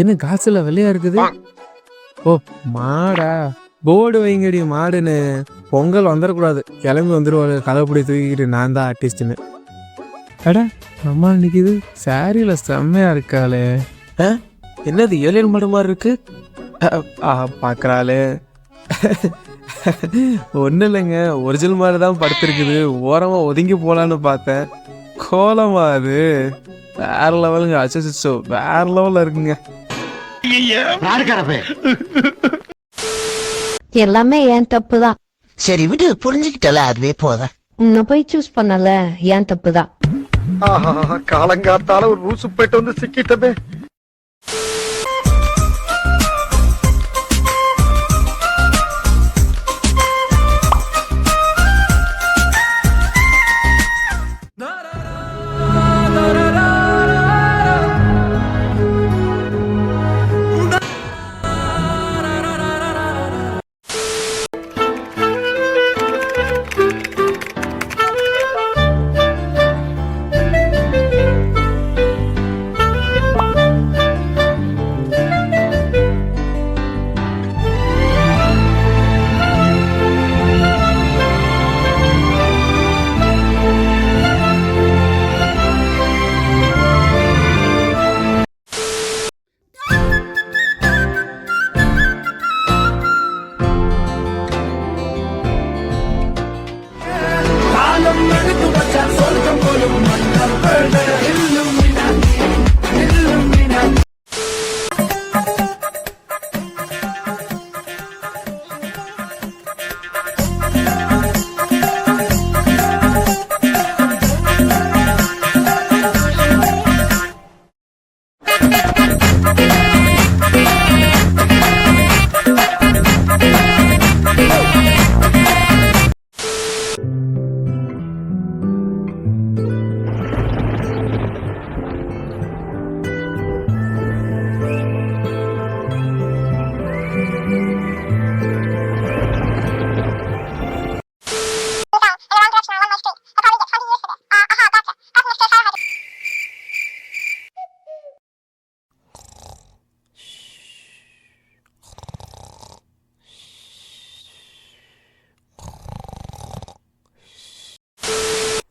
என்ன காசுல வெள்ளையா இருக்குது? ஓ மாடா, போர்டு வைங்கடி மாடுன்னு. பொங்கல் வந்துடக்கூடாது, கிளம்பி வந்துடுவாரு கதைப்படி தூக்கிட்டு நான் தான் ஆர்டிஸ்ட்னு. அட அம்மா நிற்கிது, சாரியில செம்மையா இருக்காளே. என்னது ஏலியன் மாடு மாதிரி இருக்கு? பார்க்குறாளே. ஒன்றும் இல்லைங்க, ஒரிஜினல் மாதிரி தான் படுத்துருக்குது. ஓரமாக ஒதுங்கி போகலான்னு பார்த்தேன். கோலமா அது வேற லெவலுங்க. அச்சோ வேற லெவலில் இருக்குங்க. எல்லாமே ஏன் தப்பு தான். சரி விட்டு புரிஞ்சுக்கிட்டல, அதுவே போத. உன்னை போய் சூஸ் பண்ணல, ஏன் தப்பு தான். காலங்காத்தால ஒரு ரூசு போயிட்டு வந்து சிக்கிட்டமே.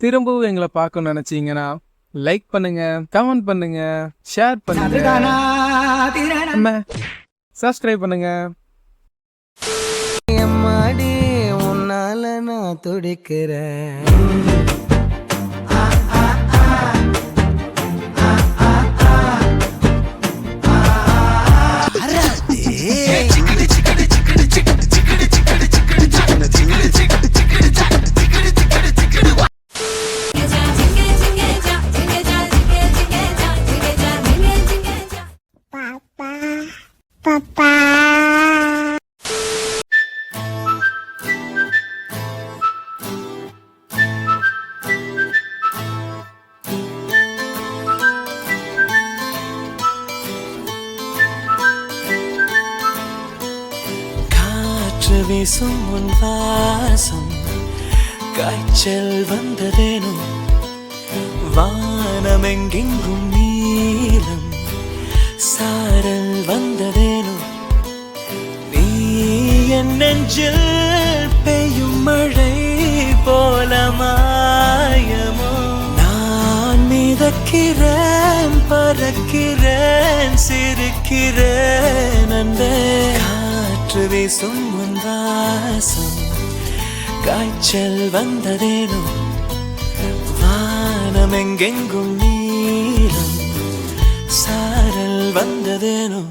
திரும்பவும் எங்களை பார்க்கணும்னு நினைச்சீங்கன்னா லைக் பண்ணுங்க, கமெண்ட் பண்ணுங்க, ஷேர் பண்ணுங்க, சப்ஸ்கிரைப் பண்ணுங்க. மாடி உன்னால நான் துடிக்கிறேன். வீசும் உன் வாசம், காய்ச்சல் வந்ததேனோ, வானமெங்கெங்கும் நீலம், சாரல் வந்ததேனோ, நீ என் நெஞ்சில் பெய்யும் மழை போல மாயமோ. நான் மிதக்கிறேன், பறக்கிறேன், சிரிக்கிறேன் அன்பே. காற்று வீசும் உன் வாசம், காய்ச்சல் வந்ததேனோ, வானமெங்கெங்கும் நீலம், சாரல் வந்ததேனோ.